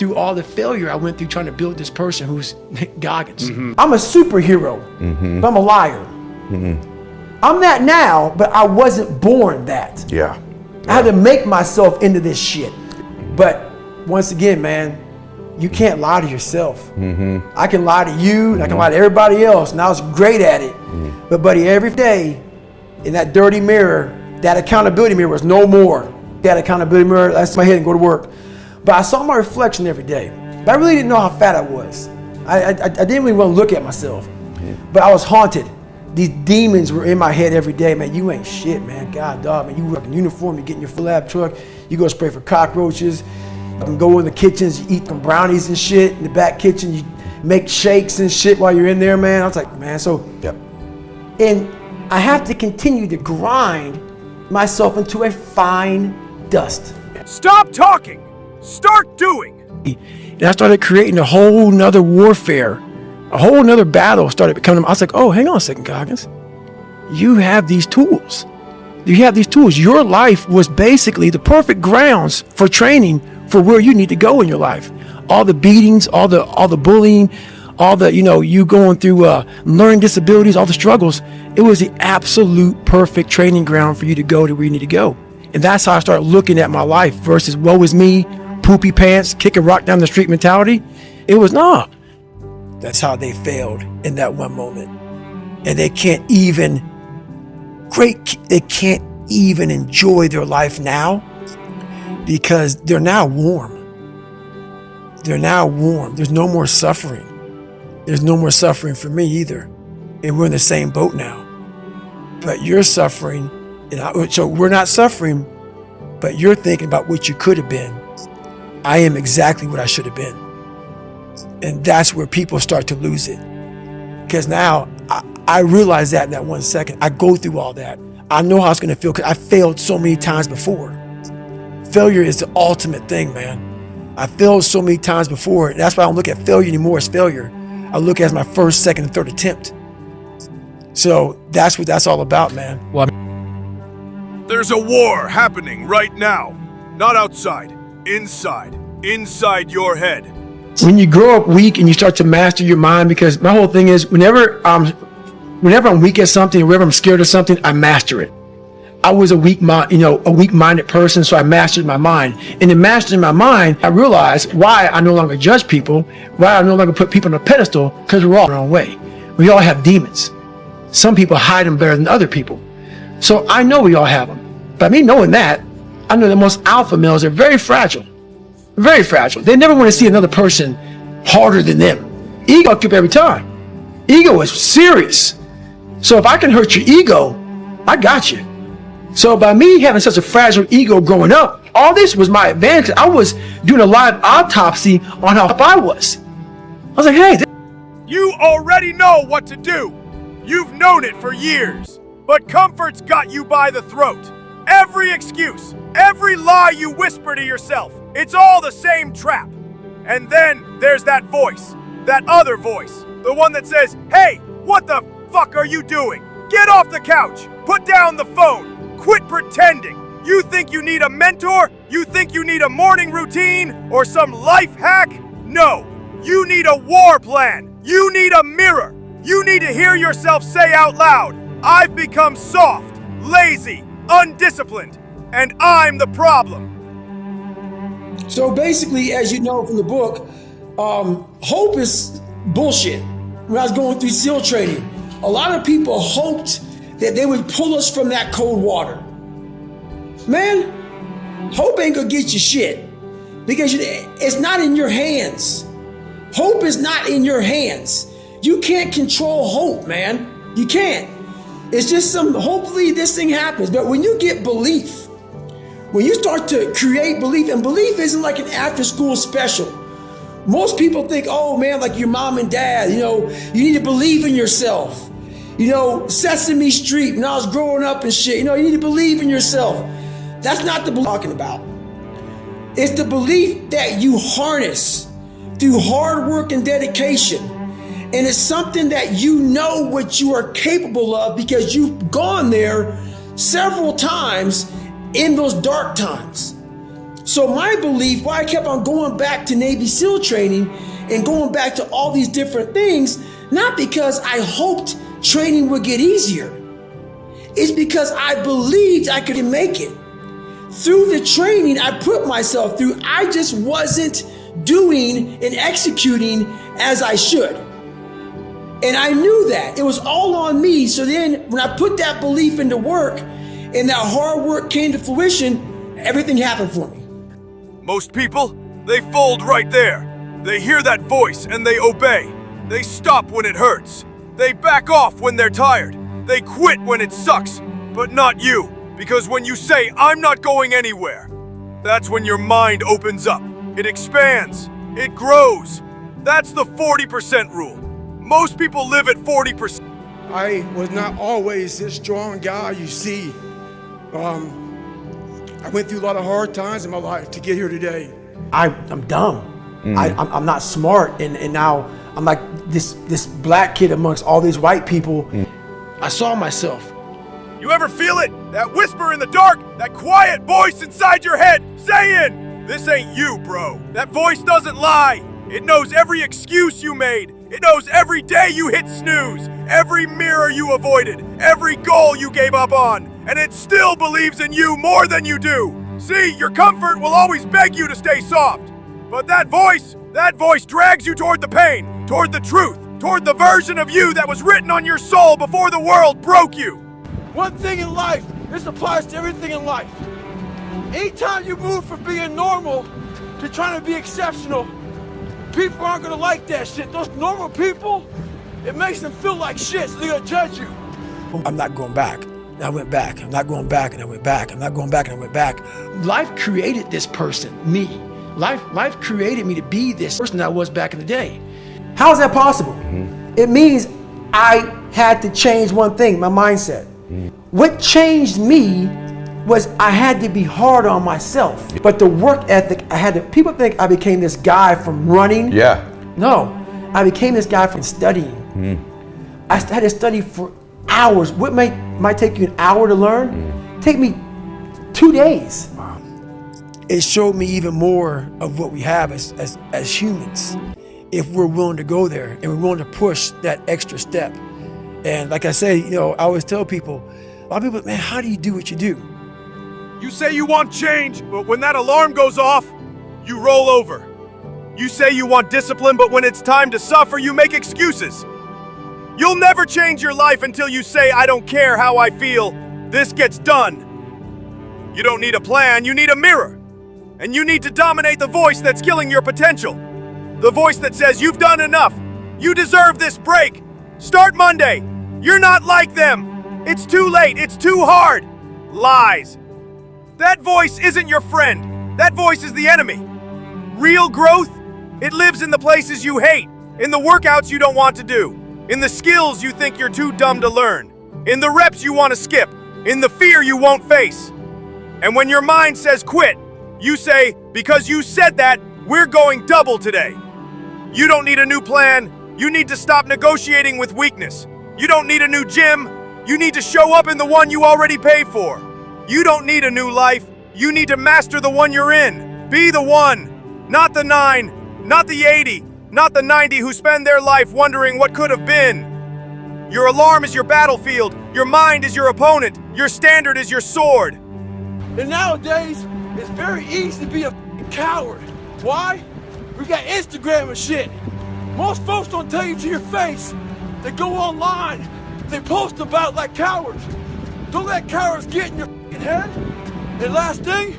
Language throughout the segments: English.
through all the failure I went through trying to build this person who's Goggins. I'm a superhero, but I'm a liar. I'm that now, but I wasn't born that. Yeah. I had to make myself into this shit. But once again, man, you can't lie to yourself. I can lie to you, and I can lie to everybody else, and I was great at it. But buddy, every day in that dirty mirror, that accountability mirror was no more. That accountability mirror, that's my head and go to work. But I saw my reflection every day. But I really didn't know how fat I was. I didn't really want to look at myself. But I was haunted. These demons were in my head every day. Man, you ain't shit, man. God, dog, man. You work in uniform, you get in your full lab truck, you go spray for cockroaches, you can go in the kitchens, you eat some brownies and shit. In the back kitchen, you make shakes and shit while you're in there, man. I was like, man, so. Yep. And I have to continue to grind myself into a fine dust. Stop talking! Start doing! And I started creating a whole nother warfare. A whole nother battle started becoming. I was like, oh, hang on a second, Goggins. You have these tools. You have these tools. Your life was basically the perfect grounds for training for where you need to go in your life. All the beatings, all the bullying, all the, you going through learning disabilities, all the struggles. It was the absolute perfect training ground for you to go to where you need to go. And that's how I started looking at my life versus woe is me, poopy pants, kick a rock down the street mentality. It was nah. That's how they failed in that one moment. And they can't even enjoy their life now because they're now warm. They're now warm. There's no more suffering. There's no more suffering for me either. And we're in the same boat now. But you're suffering, so we're not suffering, but you're thinking about what you could have been. I am exactly what I should have been. And that's where people start to lose it. Because now I realize that in that 1 second. I go through all that. I know how it's going to feel because I failed so many times before. Failure is the ultimate thing, man. I failed so many times before. And that's why I don't look at failure anymore as failure. I look at it as my first, second, and third attempt. So that's what that's all about, man. Well, There's a war happening right now. Not outside, inside your head. when you grow up weak and you start to master your mind, because my whole thing is whenever I'm weak at something, whenever I'm scared of something, I master it. I was a weak-minded person, so I mastered my mind. And in mastering my mind, I realized why I no longer judge people, why I no longer put people on a pedestal, because we're all our own way. We all have demons. Some people hide them better than other people. So I know we all have them. By me knowing that, I know that most alpha males are very fragile. Very fragile. They never want to see another person harder than them. Ego up every time. Ego is serious. So if I can hurt your ego, I got you. So by me having such a fragile ego growing up, all this was my advantage. I was doing a live autopsy on how up I was. I was like, hey. You already know what to do. You've known it for years. But comfort's got you by the throat. Every excuse, every lie you whisper to yourself, it's all the same trap. And then there's that voice, that other voice, the one that says, hey, what the fuck are you doing? Get off the couch, put down the phone, quit pretending. You think you need a mentor? You think you need a morning routine or some life hack? No, you need a war plan. You need a mirror. You need to hear yourself say out loud, I've become soft, lazy, undisciplined, and I'm the problem. So basically, as you know from the book, hope is bullshit. When I was going through SEAL training, a lot of people hoped that they would pull us from that cold water. Man, hope ain't gonna get you shit because it's not in your hands. Hope is not in your hands. You can't control hope, man. You can't. It's just hopefully this thing happens. But when you get belief, when you start to create belief, and belief isn't like an after school special. Most people think, oh man, like your mom and dad, you need to believe in yourself. Sesame Street, when I was growing up and shit, you need to believe in yourself. That's not the belief I'm talking about. It's the belief that you harness through hard work and dedication. And it's something that you know what you are capable of because you've gone there several times in those dark times. So my belief, why I kept on going back to Navy SEAL training and going back to all these different things, not because I hoped training would get easier. It's because I believed I could make it. Through the training I put myself through, I just wasn't doing and executing as I should. And I knew that. It was all on me. So then when I put that belief into work and that hard work came to fruition, everything happened for me. Most people, they fold right there. They hear that voice and they obey. They stop when it hurts. They back off when they're tired. They quit when it sucks. But not you, because when you say, I'm not going anywhere, that's when your mind opens up. It expands. It grows. That's the 40% rule. Most people live at 40%. I was not always this strong guy you see. I went through a lot of hard times in my life to get here today. I'm dumb. I'm not smart, and now I'm like this black kid amongst all these white people. I saw myself. You ever feel it? That whisper in the dark, that quiet voice inside your head saying, this ain't you, bro. That voice doesn't lie. It knows every excuse you made. It knows every day you hit snooze, every mirror you avoided, every goal you gave up on, and it still believes in you more than you do. See, your comfort will always beg you to stay soft. But that voice drags you toward the pain, toward the truth, toward the version of you that was written on your soul before the world broke you. One thing in life, this applies to everything in life. Anytime you move from being normal to trying to be exceptional, people aren't gonna like that shit. Those normal people, it makes them feel like shit, so they're gonna judge you. I'm not going back. And I went back. I'm not going back, and I went back. I'm not going back, and I went back. Life created this person, me. Life created me to be this person that I was back in the day. How is that possible? It means I had to change one thing, my mindset. What changed me was I had to be hard on myself. But the work ethic, people think I became this guy from running. Yeah. No, I became this guy from studying. I had to study for hours. What might take you an hour to learn, take me 2 days. It showed me even more of what we have as humans, if we're willing to go there and we're willing to push that extra step. And like I say, I always tell people, a lot of people, man, how do you do what you do? You say you want change, but when that alarm goes off, you roll over. You say you want discipline, but when it's time to suffer, you make excuses. You'll never change your life until you say, I don't care how I feel, this gets done. You don't need a plan, you need a mirror. And you need to dominate the voice that's killing your potential. The voice that says you've done enough. You deserve this break. Start Monday. You're not like them. It's too late. It's too hard. Lies. That voice isn't your friend. That voice is the enemy. Real growth, it lives in the places you hate, in the workouts you don't want to do, in the skills you think you're too dumb to learn, in the reps you want to skip, in the fear you won't face. And when your mind says quit, you say, because you said that, we're going double today. You don't need a new plan. You need to stop negotiating with weakness. You don't need a new gym. You need to show up in the one you already pay for. You don't need a new life. You need to master the one you're in. Be the one, not the 9, not the 80, not the 90 who spend their life wondering what could have been. Your alarm is your battlefield. Your mind is your opponent. Your standard is your sword. And nowadays, it's very easy to be a coward. Why? We got Instagram and shit. Most folks don't tell you to your face. They go online. They post about like cowards. Don't let cowards get in your head. And last thing,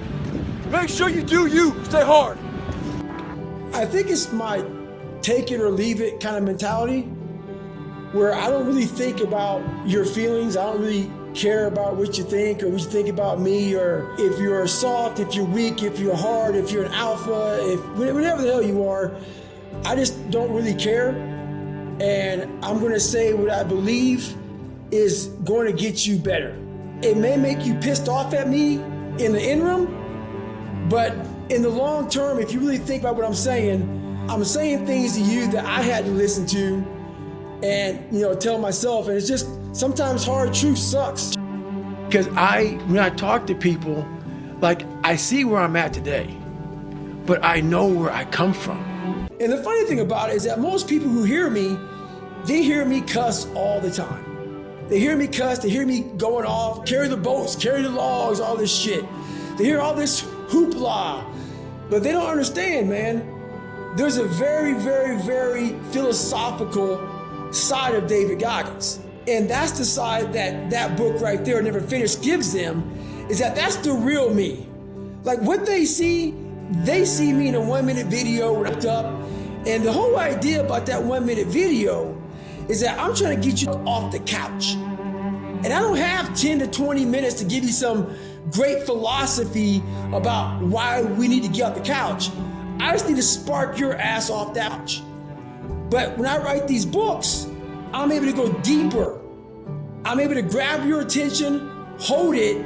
make sure you do you. Stay hard. I think it's my take it or leave it kind of mentality, where I don't really think about your feelings. I don't really care about what you think or what you think about me, or if you're soft, if you're weak, if you're hard, if you're an alpha, if whatever the hell you are. I just don't really care. And I'm going to say what I believe is going to get you better. It may make you pissed off at me in the interim, but in the long term, if you really think about what I'm saying things to you that I had to listen to and, tell myself. And it's just, sometimes hard truth sucks. Because when I talk to people, Like, I see where I'm at today, but I know where I come from. And the funny thing about it is that most people who hear me, they hear me cuss all the time. They hear me cuss, they hear me going off, carry the boats, carry the logs, all this shit. They hear all this hoopla, but they don't understand, man. There's a very, very, very philosophical side of David Goggins. And that's the side that that book right there, Never Finished, gives them, is that that's the real me. Like what they see me in a 1-minute video wrapped up. And the whole idea about that 1-minute video is that I'm trying to get you off the couch. And I don't have 10 to 20 minutes to give you some great philosophy about why we need to get off the couch. I just need to spark your ass off that couch. But when I write these books, I'm able to go deeper. I'm able to grab your attention, hold it,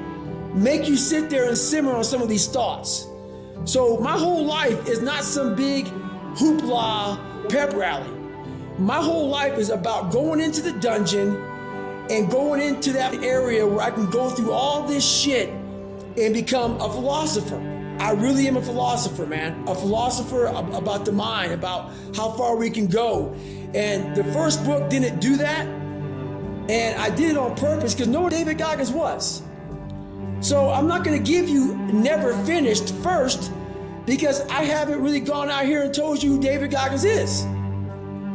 make you sit there and simmer on some of these thoughts. So my whole life is not some big hoopla pep rally. My whole life is about going into the dungeon and going into that area where I can go through all this shit and become a philosopher. I really am a philosopher, man. A philosopher about the mind, about how far we can go. And the first book didn't do that. And I did it on purpose because know what David Goggins was. So I'm not gonna give you Never Finished first because I haven't really gone out here and told you who David Goggins is.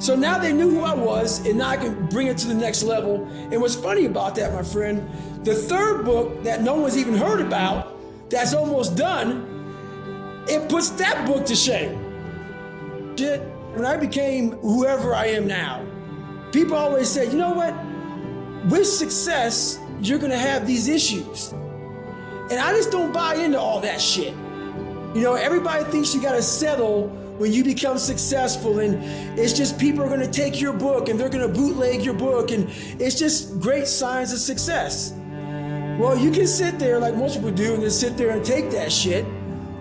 So now they knew who I was, and now I can bring it to the next level. And what's funny about that, my friend, the third book that no one's even heard about, that's almost done, it puts that book to shame. Shit, when I became whoever I am now, people always say, you know what? With success, you're gonna have these issues. And I just don't buy into all that shit. You know, everybody thinks you gotta settle when you become successful, and it's just people are gonna take your book and they're gonna bootleg your book, and it's just great signs of success. Well, you can sit there like most people do and just sit there and take that shit,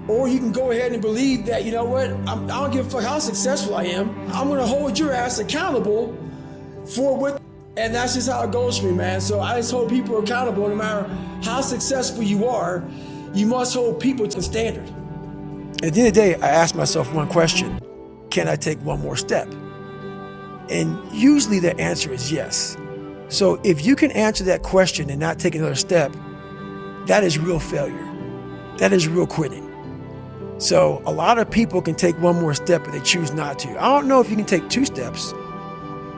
or you can go ahead and believe that, you know what, I don't give a fuck how successful I am. I'm gonna hold your ass accountable for what, and that's just how it goes for me, man. So I just hold people accountable. No matter how successful you are, you must hold people to the standard. At the end of the day, I ask myself one question: can I take one more step? And usually the answer is yes. So if you can answer that question and not take another step, that is real failure. That is real quitting. So a lot of people can take one more step, but they choose not to. I don't know if you can take 2 steps.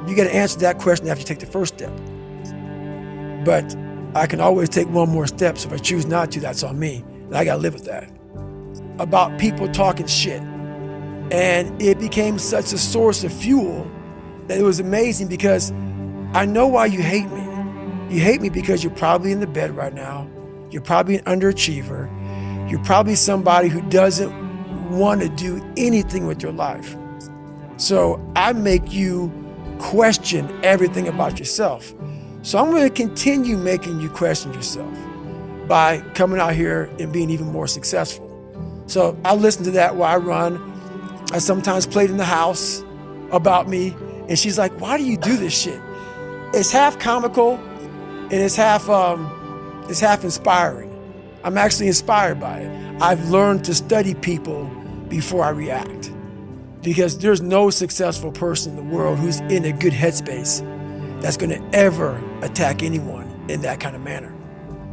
You got to answer that question after you take the first step. But I can always take one more step. So if I choose not to, that's on me. And I got to live with that. About people talking shit. And it became such a source of fuel that it was amazing, because I know why you hate me. You hate me because you're probably in the bed right now. You're probably an underachiever. You're probably somebody who doesn't want to do anything with your life. So I make you question everything about yourself. So I'm going to continue making you question yourself by coming out here and being even more successful. So I listen to that while I run. I sometimes played in the house about me, and she's like, why do you do this shit? It's half comical and it's half inspiring. I'm actually inspired by it. I've learned to study people before I react, because there's no successful person in the world who's in a good headspace that's going to ever attack anyone in that kind of manner.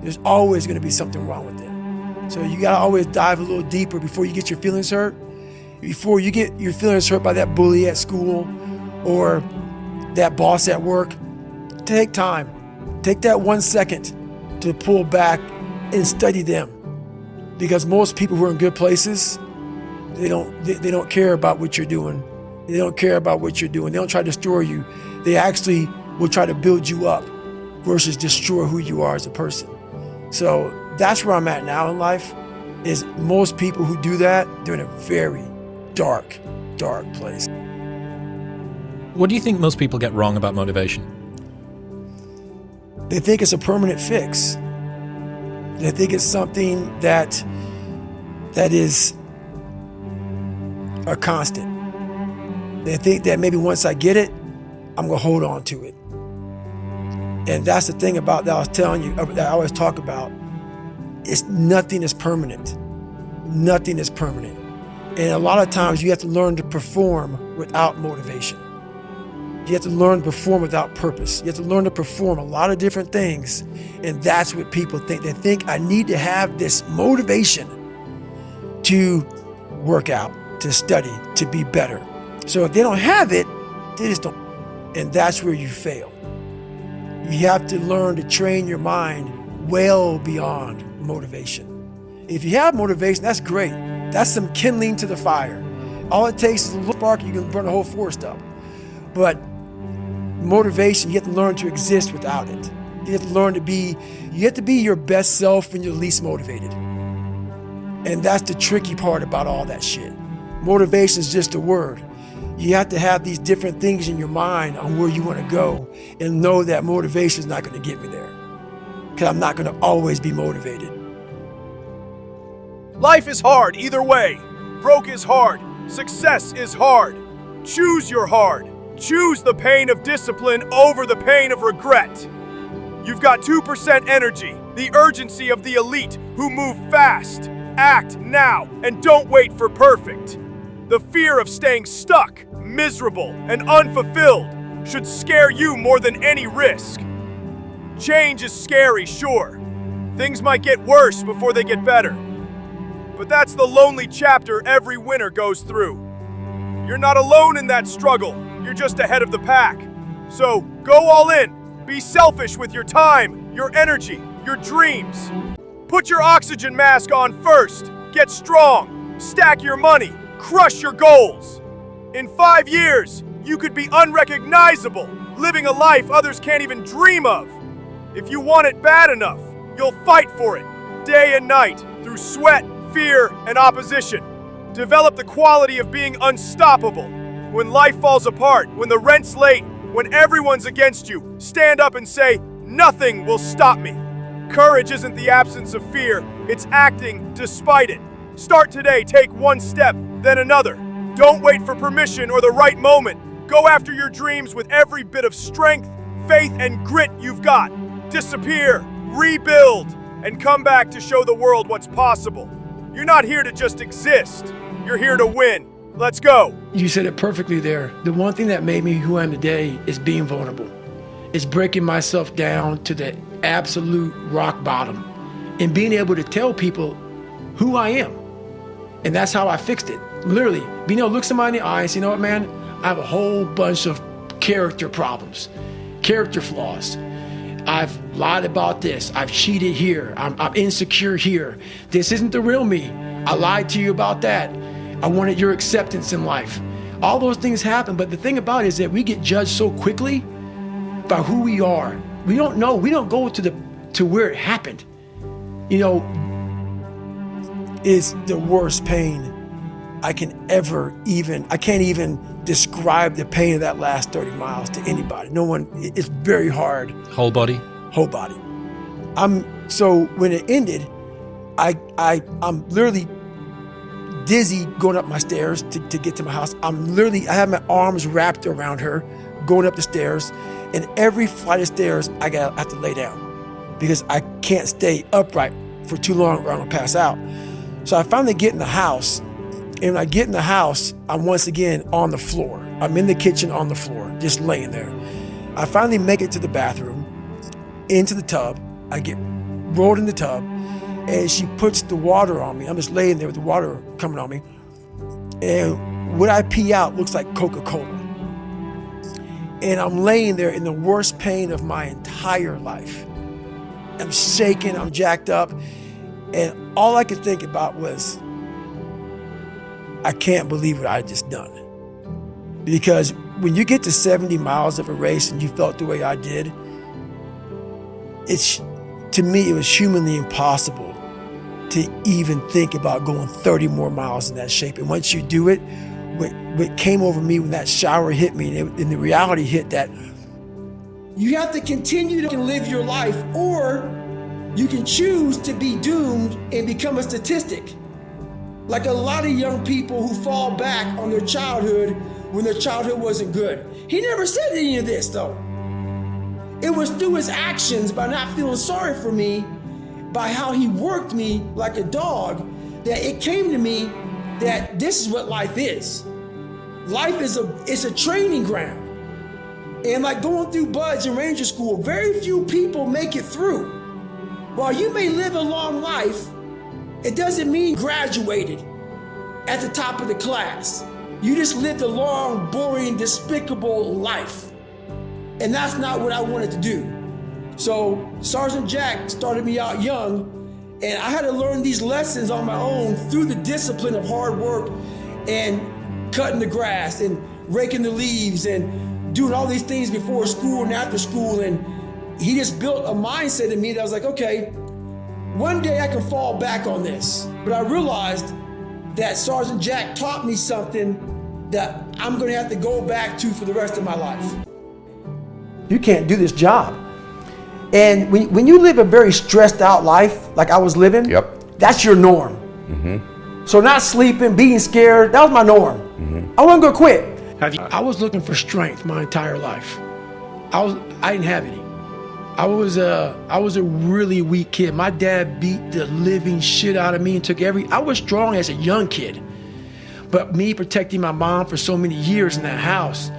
There's always going to be something wrong with them. So you got to always dive a little deeper before you get your feelings hurt. Before you get your feelings hurt by that bully at school or that boss at work, take time. Take that 1 second to pull back and study them. Because most people who are in good places, they don't care about what you're doing. They don't care about what you're doing. They don't try to destroy you. They actually will try to build you up versus destroy who you are as a person. So that's where I'm at now in life, is most people who do that, they're in a very dark, dark place. What do you think most people get wrong about motivation? They think it's a permanent fix. They think it's something that is a constant. They think that maybe once I get it, I'm gonna hold on to it. And that's the thing about that I was telling you, that I always talk about. nothing is permanent. Nothing is permanent. And a lot of times you have to learn to perform without motivation. You have to learn to perform without purpose. You have to learn to perform a lot of different things. And that's what people think. They think I need to have this motivation to work out, to study, to be better. So if they don't have it, they just don't. And that's where you fail. You have to learn to train your mind well beyond motivation. If you have motivation, that's great. That's some kindling to the fire. All it takes is a little spark, you can burn a whole forest up. But motivation, you have to learn to exist without it. You have to learn to be, you have to be your best self when you're least motivated. And that's the tricky part about all that shit. Motivation is just a word. You have to have these different things in your mind on where you want to go and know that motivation is not going to get me there. Because I'm not going to always be motivated. Life is hard either way. Broke is hard. Success is hard. Choose your hard. Choose the pain of discipline over the pain of regret. You've got 2% energy, the urgency of the elite who move fast. Act now and don't wait for perfect. The fear of staying stuck, miserable, and unfulfilled should scare you more than any risk. Change is scary, sure. Things might get worse before they get better. But that's the lonely chapter every winner goes through. You're not alone in that struggle. You're just ahead of the pack. So go all in. Be selfish with your time, your energy, your dreams. Put your oxygen mask on first. Get strong. Stack your money. Crush your goals. In 5 years, you could be unrecognizable, living a life others can't even dream of. If you want it bad enough, you'll fight for it, day and night, through sweat, fear, and opposition. Develop the quality of being unstoppable. When life falls apart, when the rent's late, when everyone's against you, stand up and say, "Nothing will stop me." Courage isn't the absence of fear, it's acting despite it. Start today, take one step, then another. Don't wait for permission or the right moment. Go after your dreams with every bit of strength, faith, and grit you've got. Disappear, rebuild, and come back to show the world what's possible. You're not here to just exist. You're here to win. Let's go. You said it perfectly there. The one thing that made me who I am today is being vulnerable. It's breaking myself down to the absolute rock bottom and being able to tell people who I am. And that's how I fixed it. Literally, being able to look somebody in the eye and say, you know what, man, I have a whole bunch of character problems, character flaws. I've lied about this. I've cheated here. I'm insecure here. This isn't the real me. I lied to you about that. I wanted your acceptance in life. All those things happen, but the thing about it is that we get judged so quickly by who we are. We don't know. We don't go to where it happened. You know, it's the worst pain I can't even describe the pain of that last 30 miles to anybody. No one, it's very hard. Whole body? Whole body. So when it ended, I'm literally dizzy going up my stairs to get to my house. I have my arms wrapped around her, going up the stairs, and every flight of stairs I have to lay down because I can't stay upright for too long or I'm gonna pass out. So I finally get in the house, and when I get in the house, I'm once again on the floor. I'm in the kitchen on the floor, just laying there. I finally make it to the bathroom, into the tub. I get rolled in the tub, and she puts the water on me. I'm just laying there with the water coming on me. And what I pee out looks like Coca-Cola. And I'm laying there in the worst pain of my entire life. I'm shaking, I'm jacked up. And all I could think about was, I can't believe what I just done. Because when you get to 70 miles of a race and you felt the way I did, to me, it was humanly impossible to even think about going 30 more miles in that shape. And once you do it, what came over me when that shower hit me and the reality hit that you have to continue to live your life, or you can choose to be doomed and become a statistic. Like a lot of young people who fall back on their childhood when their childhood wasn't good. He never said any of this though. It was through his actions by not feeling sorry for me by how he worked me like a dog, that it came to me that this is what life is. Life is a training ground. And like going through Buds and Ranger School, very few people make it through. While you may live a long life, it doesn't mean graduated at the top of the class. You just lived a long, boring, despicable life. And that's not what I wanted to do. So Sergeant Jack started me out young, and I had to learn these lessons on my own through the discipline of hard work and cutting the grass and raking the leaves and doing all these things before school and after school. And he just built a mindset in me that I was like, okay, one day I can fall back on this. But I realized that Sergeant Jack taught me something that I'm gonna have to go back to for the rest of my life. You can't do this job. And when you live a very stressed out life, like I was living, that's your norm. So not sleeping, being scared, that was my norm. I wasn't gonna quit. I was looking for strength my entire life. I didn't have any. I was a really weak kid. My dad beat the living shit out of me and took I was strong as a young kid. But me protecting my mom for so many years in that house,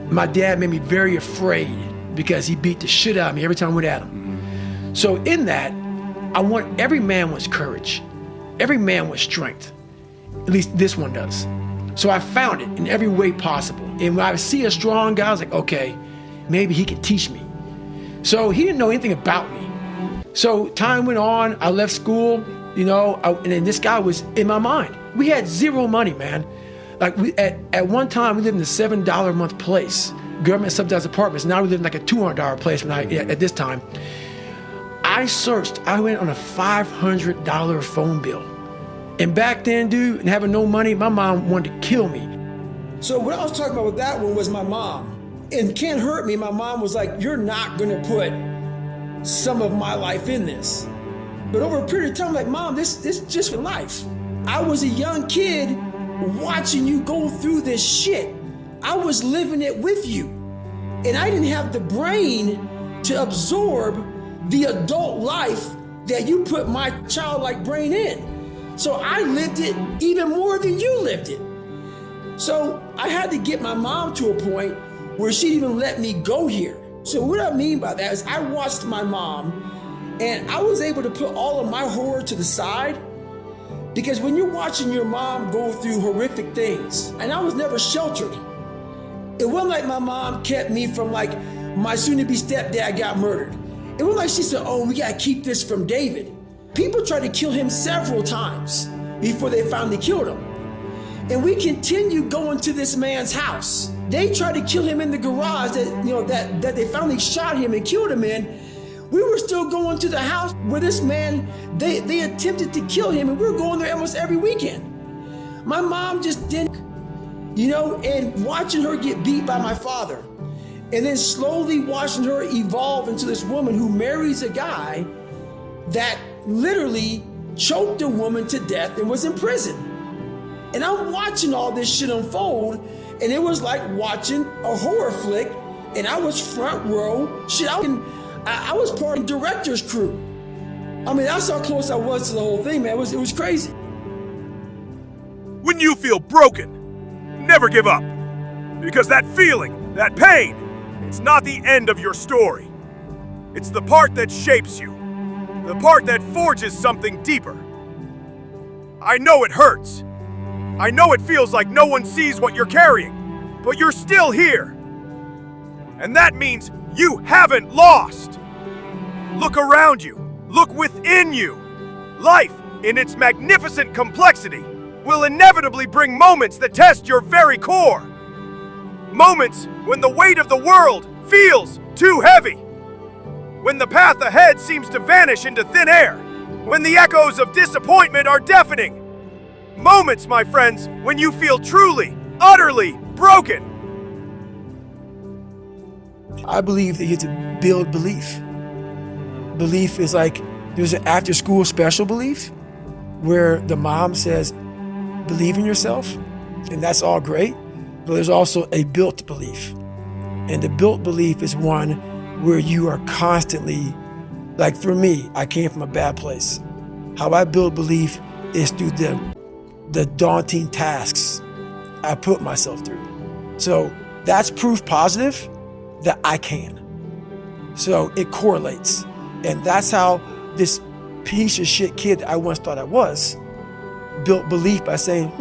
my dad made me very afraid because he beat the shit out of me every time I went at him. So in that, every man wants courage. Every man wants strength. At least this one does. So I found it in every way possible. And when I see a strong guy, I was like, okay, maybe he can teach me. So he didn't know anything about me. So time went on, I left school, and then this guy was in my mind. We had zero money, man. Like at one time, we lived in a $7 a month place, government subsidized apartments. Now we live in like a $200 place at this time. I went on a $500 phone bill. And back then, dude, and having no money, my mom wanted to kill me. So what I was talking about with that one was my mom. And Can't Hurt Me, my mom was like, you're not gonna put some of my life in this. But over a period of time, I'm like, Mom, this is just for life. I was a young kid watching you go through this shit. I was living it with you. And I didn't have the brain to absorb the adult life that you put my childlike brain in. So I lived it even more than you lived it. So I had to get my mom to a point where she even let me go here. So what I mean by that is I watched my mom and I was able to put all of my horror to the side, because when you're watching your mom go through horrific things, and I was never sheltered. It wasn't like my mom kept me from like my soon-to-be stepdad got murdered. It wasn't like she said, oh, we gotta keep this from David. People tried to kill him several times before they finally killed him. And we continued going to this man's house. They tried to kill him in the garage that they finally shot him and killed him in. We were still going to the house where this man, they attempted to kill him, and we were going there almost every weekend. My mom just didn't, and watching her get beat by my father, and then slowly watching her evolve into this woman who marries a guy that literally choked a woman to death and was in prison. And I'm watching all this shit unfold, and it was like watching a horror flick, and I was front row. Shit, I was part of the director's crew. I mean, that's how close I was to the whole thing, man. It was crazy. When you feel broken, never give up. Because that feeling, that pain, it's not the end of your story. It's the part that shapes you. The part that forges something deeper. I know it hurts. I know it feels like no one sees what you're carrying, but you're still here. And that means you haven't lost. Look around you. Look within you. Life, in its magnificent complexity, will inevitably bring moments that test your very core. Moments when the weight of the world feels too heavy. When the path ahead seems to vanish into thin air. When the echoes of disappointment are deafening. Moments, my friends, when you feel truly, utterly broken. I believe that you have to build belief. Belief is like, there's an after-school special belief where the mom says, believe in yourself, and that's all great, but there's also a built belief. And the built belief is one where you are constantly Like for me, I came from a bad place. How I build belief is through the daunting tasks I put myself through. So that's proof positive that I can. So it correlates. And that's how this piece of shit kid that I once thought I was built belief by saying,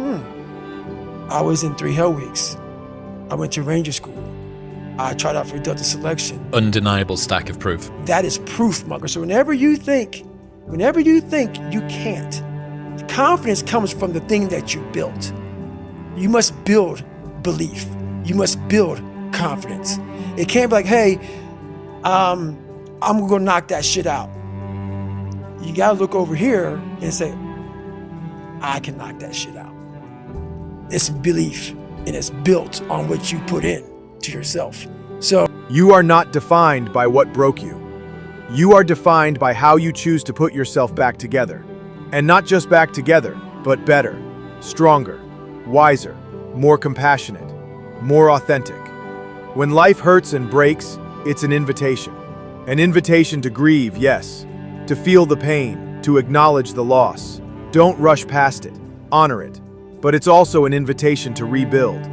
I was in 3 Hell Weeks. I went to Ranger School. I tried out for Delta Selection. Undeniable stack of proof. That is proof, mother. So whenever you think you can't, confidence comes from the thing that you built. You must build belief. You must build confidence. It can't be like, hey, I'm gonna knock that shit out. You gotta look over here and say, I can knock that shit out. It's belief, and it's built on what you put in to yourself. So You are not defined by what broke you. You are defined by how you choose to put yourself back together. And not just back together, but better, stronger, wiser, more compassionate, more authentic. When life hurts and breaks, it's an invitation. An invitation to grieve, yes. To feel the pain, to acknowledge the loss. Don't rush past it, honor it. But it's also an invitation to rebuild,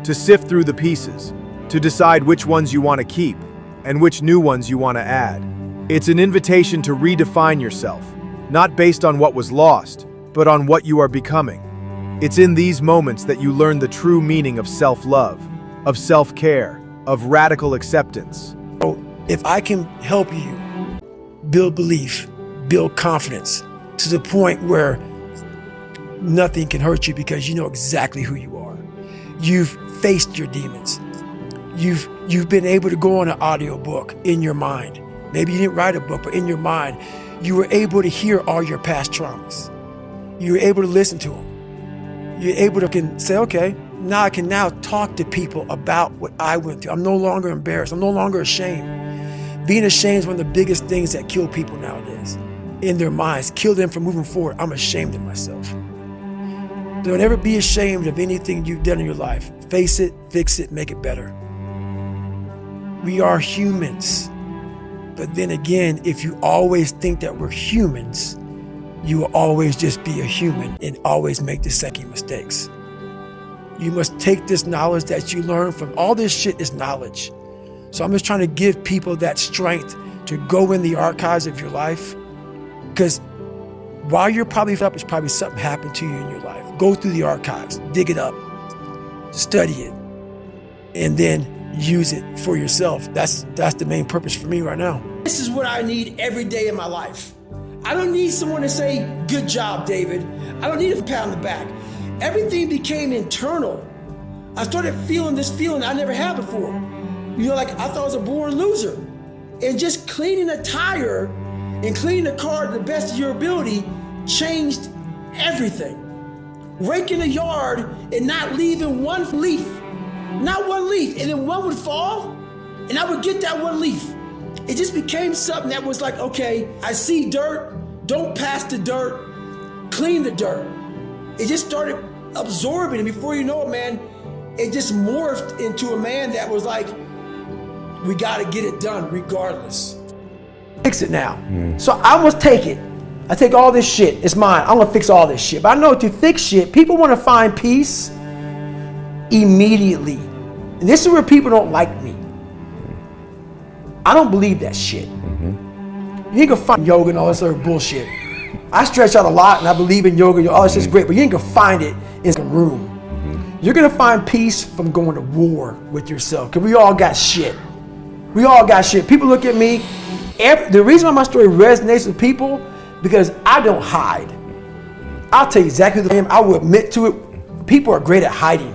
to sift through the pieces, to decide which ones you want to keep and which new ones you want to add. It's an invitation to redefine yourself, not based on what was lost, but on what you are becoming. It's in these moments that you learn the true meaning of self-love, of self-care, of radical acceptance. if I can help you build belief, build confidence to the point where nothing can hurt you because you know exactly who you are. You've faced your demons. You've been able to go on an audiobook in your mind. Maybe you didn't write a book, but in your mind, you were able to hear all your past traumas. You were able to listen to them. You're able to can say, okay, now I can now talk to people about what I went through. I'm no longer embarrassed. I'm no longer ashamed. Being ashamed is one of the biggest things that kill people nowadays. In their minds, kill them from moving forward. I'm ashamed of myself. Don't ever be ashamed of anything you've done in your life. Face it, fix it, make it better. We are humans. But then again, if you always think that we're humans, you will always just be a human and always make the same mistakes. You must take this knowledge that you learn from all this shit is knowledge. So I'm just trying to give people that strength to go in the archives of your life, because while you're probably up, it's probably something happened to you in your life. Go through the archives, dig it up, study it, and then use it for yourself. That's the main purpose for me right now. This is what I need every day in my life. I don't need someone to say, good job, David. I don't need a pat on the back. Everything became internal. I started feeling this feeling I never had before. You know, like I thought I was a born loser. And just cleaning a tire and cleaning the car to the best of your ability changed everything. Raking the yard and not leaving one leaf, not one leaf, and then one would fall and I would get that one leaf. It just became something that was like, okay, I see dirt, don't pass the dirt, clean the dirt. It just started absorbing, and before you know it, man, it just morphed into a man that was like, we gotta get it done regardless. Fix it now. So I must take it. I take all this shit, it's mine. I'm gonna fix all this shit. But I know to fix shit, people wanna find peace immediately. And this is where people don't like me. I don't believe that shit. You ain't gonna find yoga and all this other bullshit. I stretch out a lot and I believe in yoga, all this is great, but you ain't gonna find it in a room. You're gonna find peace from going to war with yourself, because we all got shit. We all got shit. People look at me, the reason why my story resonates with people, because I don't hide. I'll tell you exactly who I am, I will admit to it. People are great at hiding.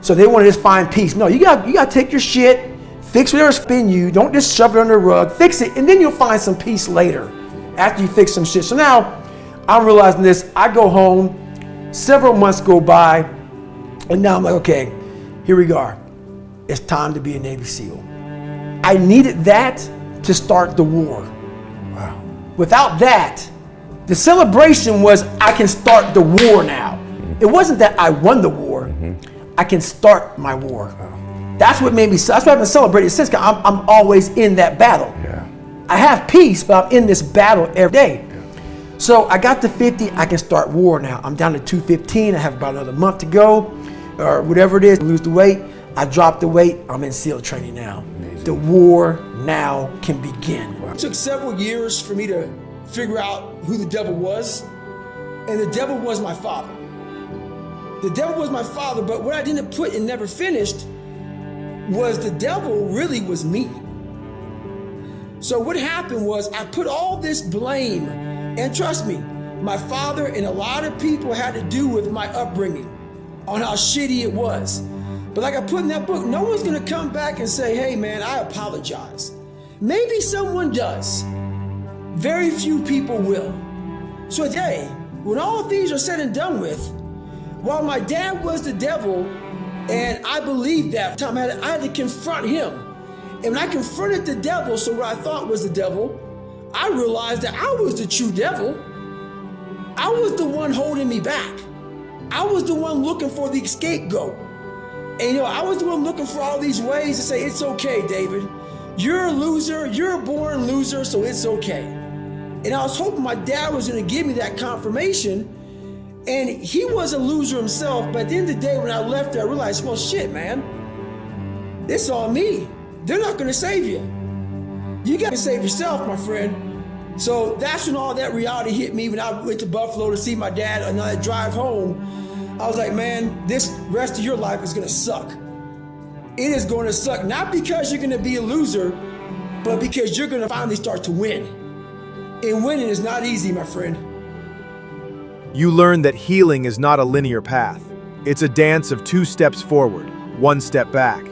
So they wanna just find peace. No, you gotta take your shit, fix whatever's in you, don't just shove it under the rug, fix it, and then you'll find some peace later after you fix some shit. So now I'm realizing this, I go home, several months go by, and now I'm like, okay, here we go. It's time to be a Navy SEAL. I needed that to start the war. Wow. Without that, the celebration was I can start the war now. It wasn't that I won the war, I can start my war. Wow. That's what made me, that's why I've been celebrating since, I'm always in that battle. Yeah. I have peace, but I'm in this battle every day. So I got to 50, I can start war now. I'm down to 215, I have about another month to go, or whatever it is, lose the weight. I dropped the weight, I'm in SEAL training now. Amazing. The war now can begin. It took several years for me to figure out who the devil was, and the devil was my father. The devil was my father, but what I didn't put and never finished was the devil really was me. So what happened was I put all this blame, and trust me, my father and a lot of people had to do with my upbringing on how shitty it was. But like I put in that book, no one's gonna come back and say, hey man, I apologize. Maybe someone does. Very few people will. So today, when all things are said and done with, while my dad was the devil, and I believed that time, I had to confront him. And when I confronted the devil, so what I thought was the devil, I realized that I was the true devil. I was the one holding me back. I was the one looking for the scapegoat. And I was the one looking for all these ways to say, it's okay, David. You're a loser, you're a born loser, so it's okay. And I was hoping my dad was gonna give me that confirmation. And he was a loser himself, but at the end of the day, when I left there, I realized, well, shit, man, it's on me. They're not gonna save you. You gotta save yourself, my friend. So that's when all that reality hit me when I went to Buffalo to see my dad and I drive home. I was like, man, this rest of your life is gonna suck. It is gonna suck, not because you're gonna be a loser, but because you're gonna finally start to win. And winning is not easy, my friend. You learn that healing is not a linear path. It's a dance of 2 steps forward, 1 step back.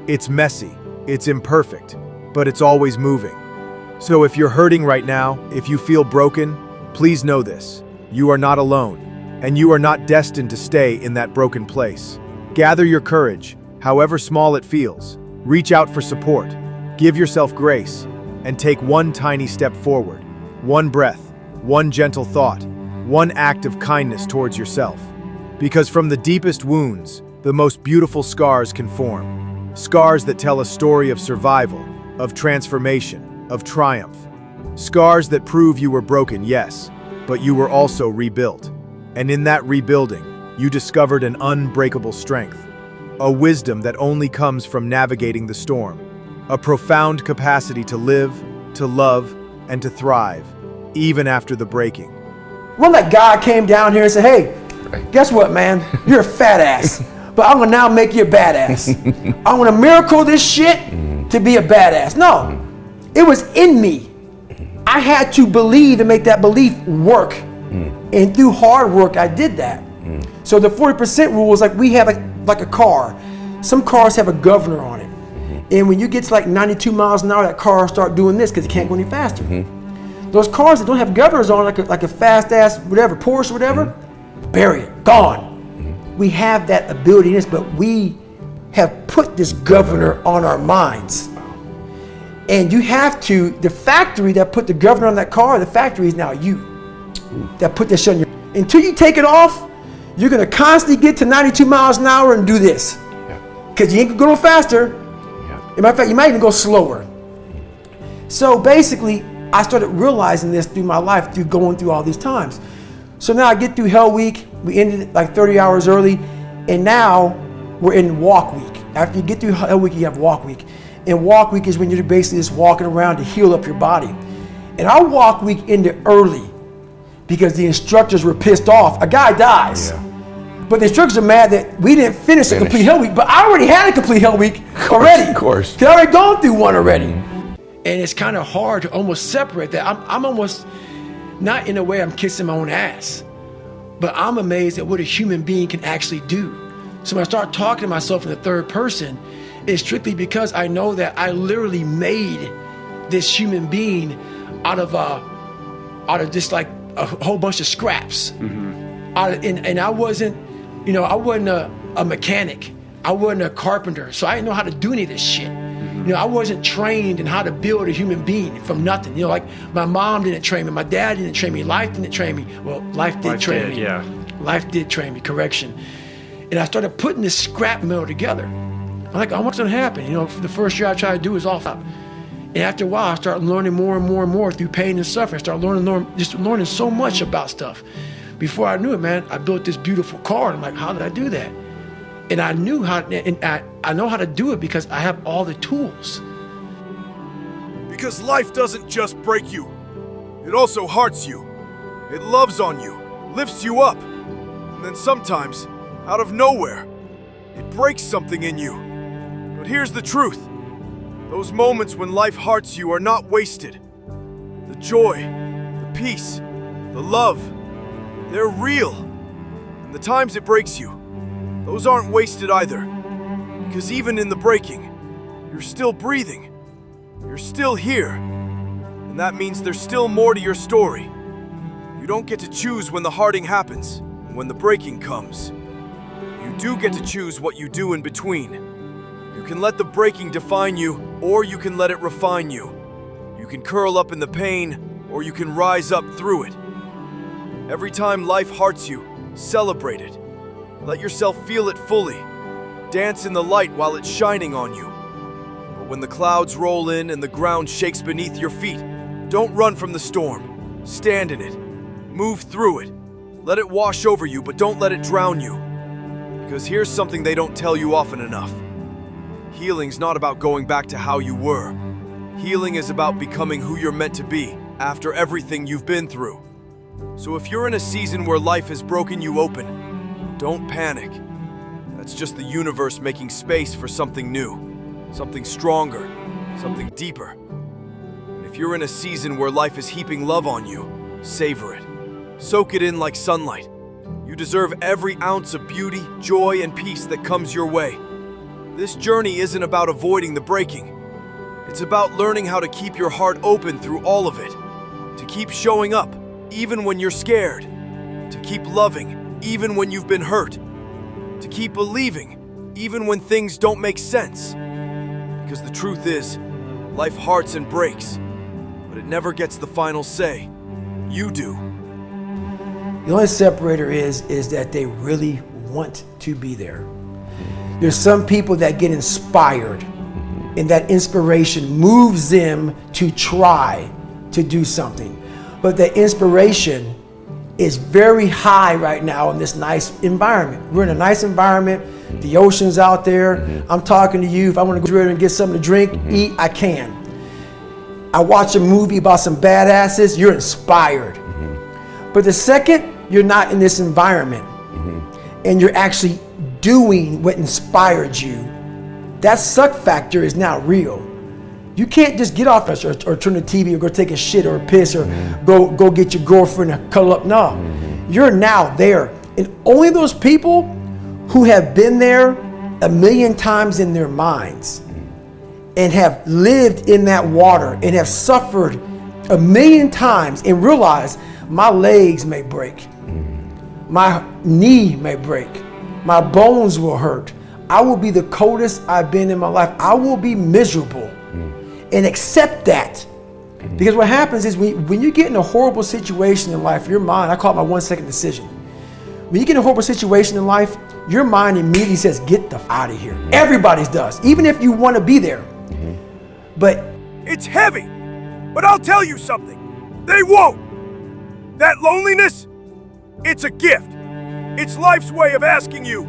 It's messy, it's imperfect, but it's always moving. So if you're hurting right now, if you feel broken, please know this. You are not alone, and you are not destined to stay in that broken place. Gather your courage, however small it feels. Reach out for support, give yourself grace, and take 1 tiny step forward. 1 breath, 1 gentle thought, 1 act of kindness towards yourself. Because from the deepest wounds, the most beautiful scars can form. Scars that tell a story of survival, of transformation, of triumph. Scars that prove you were broken, yes, but you were also rebuilt. And in that rebuilding, you discovered an unbreakable strength. A wisdom that only comes from navigating the storm. A profound capacity to live, to love, and to thrive, even after the breaking. Well, that God came down here and said, hey, guess what, man? You're a fat ass, but I'm gonna now make you a badass. I'm gonna miracle this shit to be a badass. No, it was in me. I had to believe and make that belief work. And through hard work, I did that. So the 40% rule is like we have like a car. Some cars have a governor on it. And when you get to like 92 miles an hour, that car will start doing this because it can't go any faster. Those cars that don't have governors on, like a fast ass, whatever, Porsche, whatever, bury it, gone. We have that ability in us, but we have put this governor on our minds. And you have to, the factory that put the governor on that car, the factory is now you that put this shit on your, until you take it off, you're gonna constantly get to 92 miles an hour and do this. Because you ain't gonna go no faster. As a matter of fact, you might even go slower. So basically, I started realizing this through my life, through going through all these times. So now I get through Hell Week, we ended it like 30 hours early, and now we're in Walk Week. After you get through Hell Week, you have Walk Week. And Walk Week is when you're basically just walking around to heal up your body. And our Walk Week ended early because the instructors were pissed off. A guy dies. But the instructors are mad that we didn't finish a complete Hell Week, but I already had a complete Hell Week already. Of course. Because I already gone through one already. And it's kind of hard to almost separate that. I'm almost, not in a way I'm kissing my own ass, but I'm amazed at what a human being can actually do. So when I start talking to myself in the third person, it's strictly because I know that I literally made this human being out of just like a whole bunch of scraps. And I wasn't, I wasn't a mechanic. I wasn't a carpenter. So I didn't know how to do any of this shit. I wasn't trained in how to build a human being from nothing. Like my mom didn't train me, my dad didn't train me, life didn't train me. Well, life did train me. Yeah. Life did train me, correction. And I started putting this scrap metal together. I'm like, what's gonna happen? For the first year I tried to do is off up. And after a while, I started learning more and more and more through pain and suffering. I started learning so much about stuff. Before I knew it, man, I built this beautiful car. And I'm like, how did I do that? And I knew how, and I know how to do it because I have all the tools. Because life doesn't just break you. It also hearts you. It loves on you, lifts you up. And then sometimes, out of nowhere, it breaks something in you. But here's the truth. Those moments when life hearts you are not wasted. The joy, the peace, the love, they're real. And the times it breaks you, those aren't wasted either. Because even in the breaking, you're still breathing. You're still here. And that means there's still more to your story. You don't get to choose when the hearting happens and when the breaking comes. You do get to choose what you do in between. You can let the breaking define you, or you can let it refine you. You can curl up in the pain, or you can rise up through it. Every time life hearts you, celebrate it. Let yourself feel it fully. Dance in the light while it's shining on you. But when the clouds roll in and the ground shakes beneath your feet, don't run from the storm. Stand in it. Move through it. Let it wash over you, but don't let it drown you. Because here's something they don't tell you often enough. Healing's not about going back to how you were. Healing is about becoming who you're meant to be after everything you've been through. So if you're in a season where life has broken you open, don't panic. That's just the universe making space for something new, something stronger, something deeper. And if you're in a season where life is heaping love on you, savor it. Soak it in like sunlight. You deserve every ounce of beauty, joy, and peace that comes your way. This journey isn't about avoiding the breaking. It's about learning how to keep your heart open through all of it. To keep showing up, even when you're scared. To keep loving, even when you've been hurt. To keep believing, even when things don't make sense. Because the truth is, life hearts and breaks, but it never gets the final say. You do. The only separator is that they really want to be there. There's some people that get inspired, and that inspiration moves them to try to do something. But the inspiration is very high right now in this nice environment. We're in a nice environment. The ocean's out there. I'm talking to you. If I want to go and get something to drink, eat, I can. I watch a movie about some badasses, you're inspired. But the second you're not in this environment and you're actually doing what inspired you, that suck factor is now real. You can't just get off us or turn the TV or go take a shit or a piss or go get your girlfriend to cuddle up. No, you're now there. And only those people who have been there a million times in their minds and have lived in that water and have suffered a million times and realize my legs may break, my knee may break, my bones will hurt. I will be the coldest I've been in my life. I will be miserable. And accept that. Because what happens is when you get in a horrible situation in life, your mind, I call it my 1 second decision. When you get in a horrible situation in life, your mind immediately says, get the f out of here. Everybody's does, even if you want to be there. But it's heavy, but I'll tell you something. They won't. That loneliness, it's a gift. It's life's way of asking you,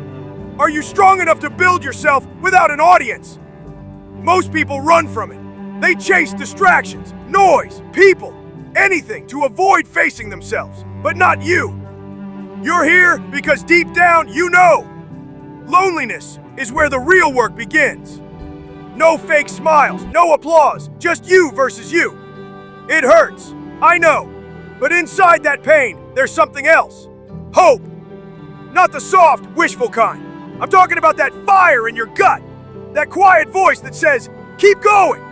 are you strong enough to build yourself without an audience? Most people run from it. They chase distractions, noise, people, anything to avoid facing themselves, but not you. You're here because deep down you know. Loneliness is where the real work begins. No fake smiles, no applause, just you versus you. It hurts, I know, but inside that pain, there's something else. Hope. Not the soft, wishful kind. I'm talking about that fire in your gut, that quiet voice that says, keep going.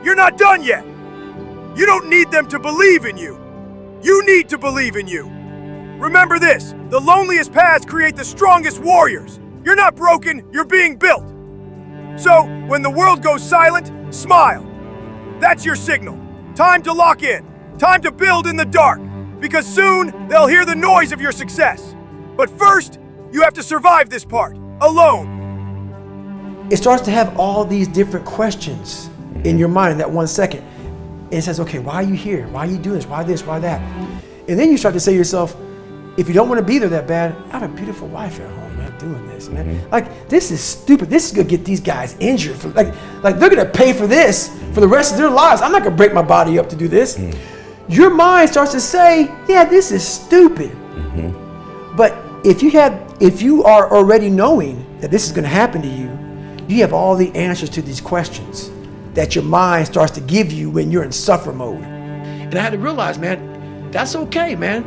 You're not done yet. You don't need them to believe in you. You need to believe in you. Remember this, the loneliest paths create the strongest warriors. You're not broken, you're being built. So, when the world goes silent, smile. That's your signal. Time to lock in. Time to build in the dark. Because soon, they'll hear the noise of your success. But first, you have to survive this part, alone. it starts to have all these different questions. in your mind in that 1 second. And it says, okay, why are you here? Why are you doing this? Why this? Why that? And then you start to say to yourself, if you don't want to be there that bad, I have a beautiful wife at home, man, doing this, man. Like, this is stupid. This is going to get these guys injured. Like they're going to pay for this for the rest of their lives. I'm not going to break my body up to do this. Your mind starts to say, yeah, this is stupid. But if you are already knowing that this is going to happen to you, you have all the answers to these questions that your mind starts to give you when you're in suffer mode. And I had to realize, man, that's okay, man.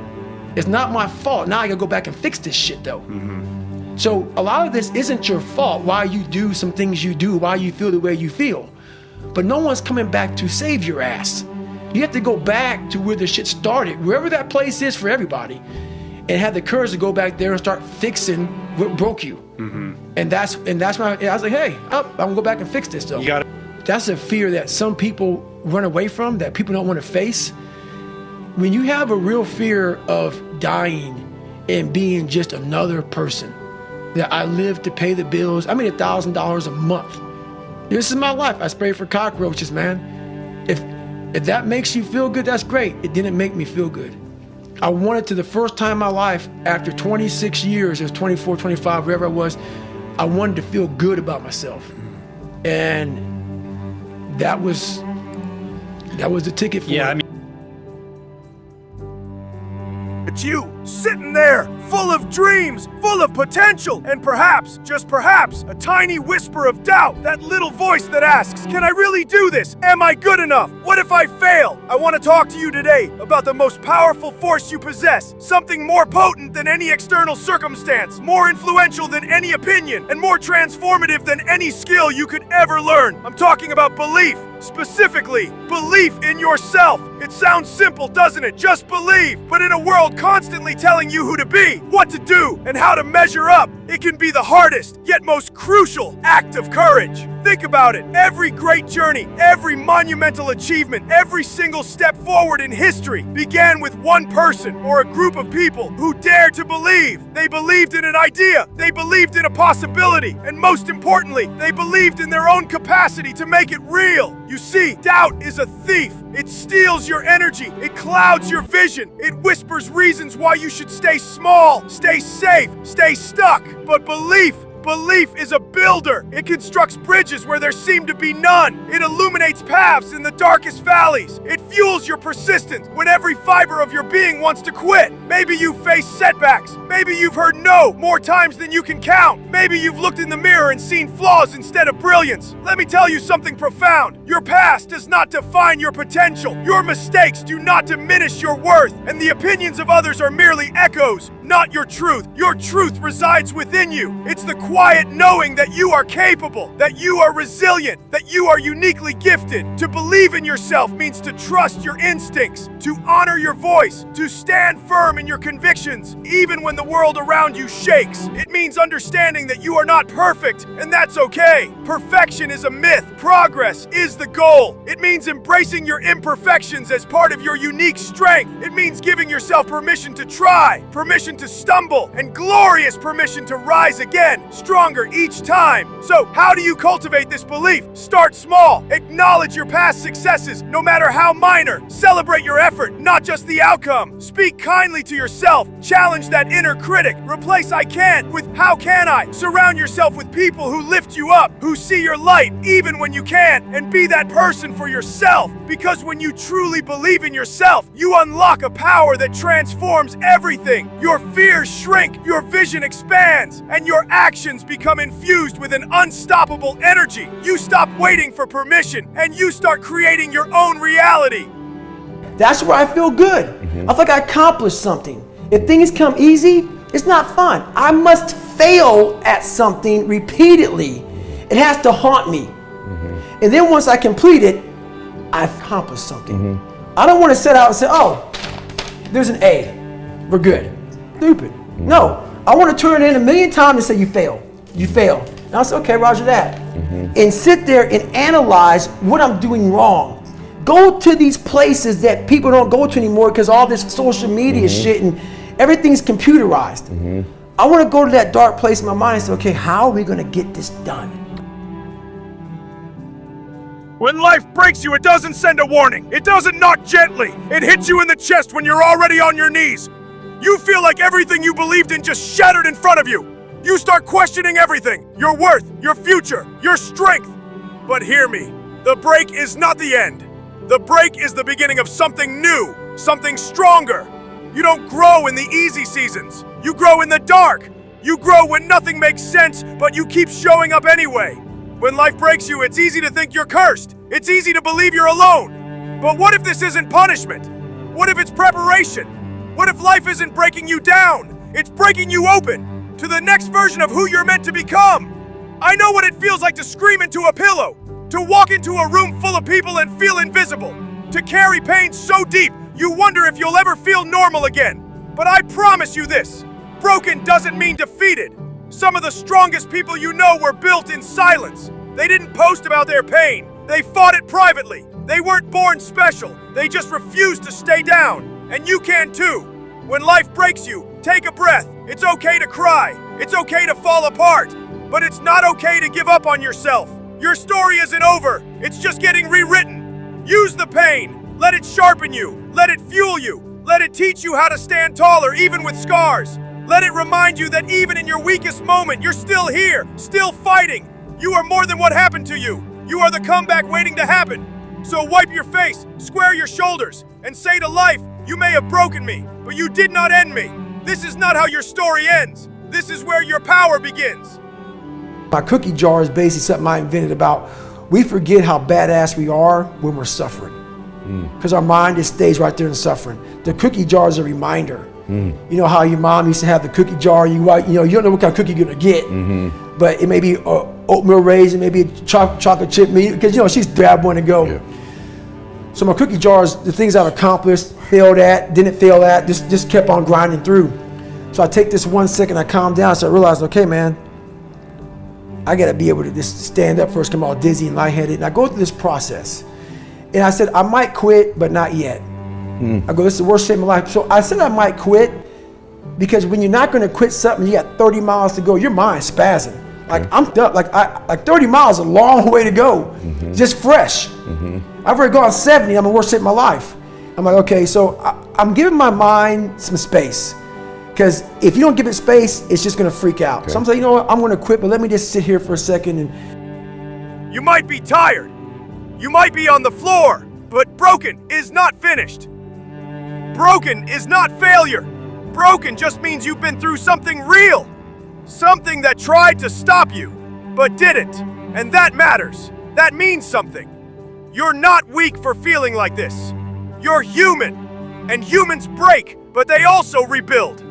It's not my fault. Now I gotta go back and fix this shit though. So a lot of this isn't your fault, why you do some things you do, why you feel the way you feel. But no one's coming back to save your ass. You have to go back to where the shit started, wherever that place is for everybody, and have the courage to go back there and start fixing what broke you. And that's when I was like, hey, I'm gonna go back and fix this though. That's a fear that some people run away from, that people don't want to face. When you have a real fear of dying and being just another person, that I live to pay the bills, I made $1,000 a month. This is my life. I spray for cockroaches, man. If that makes you feel good, that's great. It didn't make me feel good. I wanted to, the first time in my life, after 26 years, it was 24, 25, wherever I was, I wanted to feel good about myself. And that was the ticket for it. It's you, sitting there, full of dreams, full of potential, and perhaps, just perhaps, a tiny whisper of doubt, that little voice that asks, can I really do this? Am I good enough? What if I fail? I want to talk to you today about the most powerful force you possess, something more potent than any external circumstance, more influential than any opinion, and more transformative than any skill you could ever learn. I'm talking about belief. Specifically, belief in yourself. It sounds simple, doesn't it? Just believe. But in a world constantly telling you who to be, what to do, and how to measure up, it can be the hardest, yet most crucial act of courage. Think about it. Every great journey, every monumental achievement, every single step forward in history began with one person or a group of people who dared to believe. They believed in an idea. They believed in a possibility. And most importantly, they believed in their own capacity to make it real. You see, doubt is a thief. It steals your energy. It clouds your vision. It whispers reasons why you should stay small, stay safe, stay stuck. But belief is a builder. It constructs bridges where there seem to be none. It illuminates paths in the darkest valleys. It fuels your persistence when every fiber of your being wants to quit. Maybe you face setbacks. Maybe you've heard no more times than you can count. Maybe you've looked in the mirror and seen flaws instead of brilliance. Let me tell you something profound. Your past does not define your potential. Your mistakes do not diminish your worth. And the opinions of others are merely echoes, not your truth. Your truth resides within you. It's the quiet knowing that you are capable, that you are resilient, that you are uniquely gifted. To believe in yourself means to trust your instincts, to honor your voice, to stand firm in your convictions, even when the world around you shakes. It means understanding that you are not perfect, and that's okay. Perfection is a myth. Progress is the goal. It means embracing your imperfections as part of your unique strength. It means giving yourself permission to try, permission to stumble, and glorious permission to rise again, stronger each time. So, how do you cultivate this belief? Start small. Acknowledge your past successes, no matter how minor. Celebrate your effort, not just the outcome. Speak kindly to yourself. Challenge that inner critic. Replace I can't with how can I. Surround yourself with people who lift you up, who see your light even when you can't, and be that person for yourself. Because when you truly believe in yourself, you unlock a power that transforms everything. Your fears shrink, your vision expands, and your actions become infused with an unstoppable energy. You stop waiting for permission, and you start creating your own reality. That's where I feel good. I feel like I accomplished something. If things come easy, it's not fun. I must fail at something repeatedly. It has to haunt me. And then once I complete it, I've accomplished something. I don't want to set out and say, oh, there's an A. We're good. Stupid. No. I want to turn it in 1,000,000 times and say, you fail. You fail. And I'll say, okay, roger that. And sit there and analyze what I'm doing wrong. Go to these places that people don't go to anymore because all this social media shit and everything's computerized. I want to go to that dark place in my mind and say, okay, how are we going to get this done? When life breaks you, it doesn't send a warning. It doesn't knock gently. It hits you in the chest when you're already on your knees. You feel like everything you believed in just shattered in front of you. You start questioning everything, your worth, your future, your strength. But hear me, the break is not the end. The break is the beginning of something new, something stronger. You don't grow in the easy seasons. You grow in the dark. You grow when nothing makes sense, but you keep showing up anyway. When life breaks you, it's easy to think you're cursed. It's easy to believe you're alone. But what if this isn't punishment? What if it's preparation? What if life isn't breaking you down? It's breaking you open to the next version of who you're meant to become. I know what it feels like to scream into a pillow, to walk into a room full of people and feel invisible, to carry pain so deep you wonder if you'll ever feel normal again. But I promise you this, broken doesn't mean defeated. Some of the strongest people you know were built in silence. They didn't post about their pain. They fought it privately. They weren't born special. They just refused to stay down. And you can too. When life breaks you, take a breath. It's okay to cry. It's okay to fall apart. But it's not okay to give up on yourself. Your story isn't over. It's just getting rewritten. Use the pain. Let it sharpen you. Let it fuel you. Let it teach you how to stand taller even with scars. Let it remind you that even in your weakest moment, you're still here, still fighting. You are more than what happened to you. You are the comeback waiting to happen. So wipe your face, square your shoulders, and say to life, you may have broken me, but you did not end me. This is not how your story ends. This is where your power begins. My cookie jar is basically something I invented about. We forget how badass we are when we're suffering. Because our mind just stays right there in suffering. The cookie jar is a reminder. You know how your mom used to have the cookie jar, you don't know what kind of cookie you're gonna get. But it may be oatmeal raisin, maybe a chocolate chip meat, because she's grabbed one to go. Yeah. So my cookie jars, the things I've accomplished, failed at, didn't fail at, just kept on grinding through. So I take this 1 second, I calm down, so I realize, okay, man, I gotta be able to just stand up first, come all dizzy and lightheaded, and I go through this process. And I said, I might quit, but not yet. I go, this is the worst day of my life. So I said I might quit because when you're not gonna quit something, you got 30 miles to go, your mind's spazzing. Like I'm done, like 30 miles is a long way to go, just fresh. I've already gone 70, I'm in the worst shape of my life. I'm like, okay, so I'm giving my mind some space. Because if you don't give it space, it's just gonna freak out. Okay. So I'm saying, you know what, I'm gonna quit, but let me just sit here for a second. You might be tired. You might be on the floor, but broken is not finished. Broken is not failure. Broken just means you've been through something real. Something that tried to stop you, but didn't. And that matters. That means something. You're not weak for feeling like this. You're human. And humans break, but they also rebuild.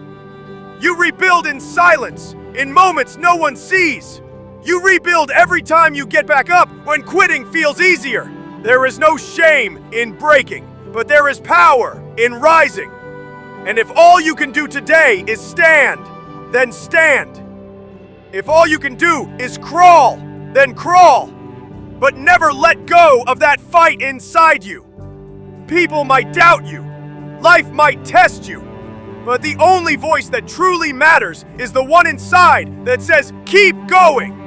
You rebuild in silence, in moments no one sees. You rebuild every time you get back up when quitting feels easier. There is no shame in breaking, but there is power in rising. And if all you can do today is stand, then stand. If all you can do is crawl, then crawl. But never let go of that fight inside you. People might doubt you. Life might test you. But the only voice that truly matters is the one inside that says, keep going.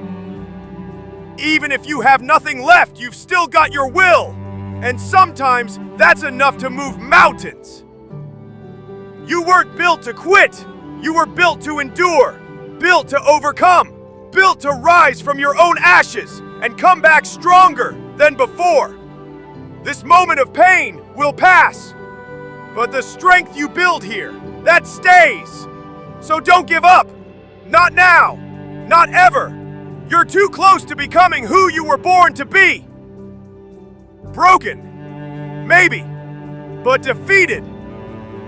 Even if you have nothing left, you've still got your will. And sometimes that's enough to move mountains. You weren't built to quit. You were built to endure, built to overcome, built to rise from your own ashes and come back stronger than before. This moment of pain will pass, but the strength you build here, that stays. So don't give up. Not now. Not ever. You're too close to becoming who you were born to be. Broken. Maybe. But defeated.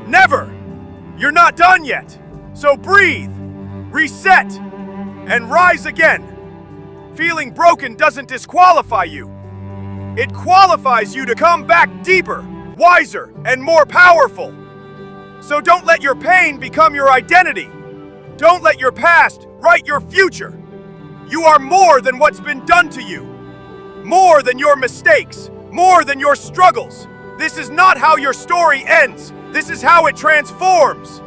Never. You're not done yet. So breathe, reset, and rise again. Feeling broken doesn't disqualify you. It qualifies you to come back deeper, wiser, and more powerful. So don't let your pain become your identity. Don't let your past write your future. You are more than what's been done to you. More than your mistakes. More than your struggles. This is not how your story ends. This is how it transforms.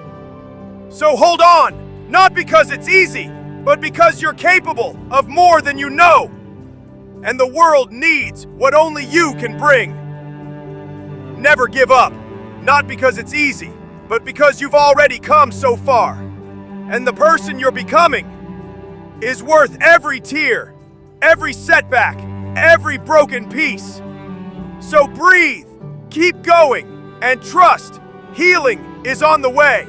So hold on, not because it's easy, but because you're capable of more than you know. and the world needs what only you can bring. Never give up, not because it's easy, but because you've already come so far. And the person you're becoming is worth every tear, every setback, every broken piece. So breathe, keep going, and trust healing is on the way.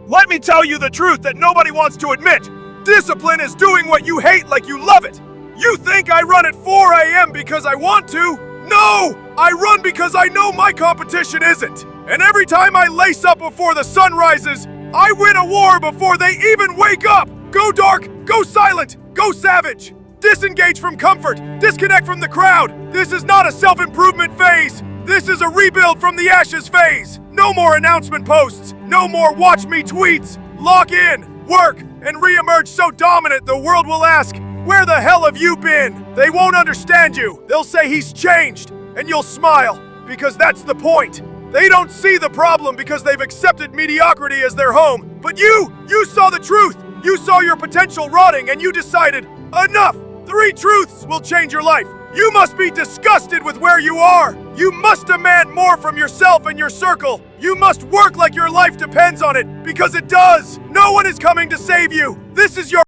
Let me tell you the truth that nobody wants to admit. Discipline is doing what you hate like you love it. You think I run at 4 a.m. because I want to? No! I run because I know my competition isn't. And every time I lace up before the sun rises, I win a war before they even wake up. Go dark, go silent, go savage. Disengage from comfort, disconnect from the crowd. This is not a self-improvement phase. This is a rebuild from the ashes phase. No more announcement posts, no more watch me tweets. Lock in, work, and re-emerge so dominant the world will ask, where the hell have you been? They won't understand you. They'll say he's changed, and you'll smile, because that's the point. They don't see the problem because they've accepted mediocrity as their home. But you saw the truth. You saw your potential rotting, and you decided, enough. 3 truths will change your life. You must be disgusted with where you are. You must demand more from yourself and your circle. You must work like your life depends on it, because it does. No one is coming to save you. This is your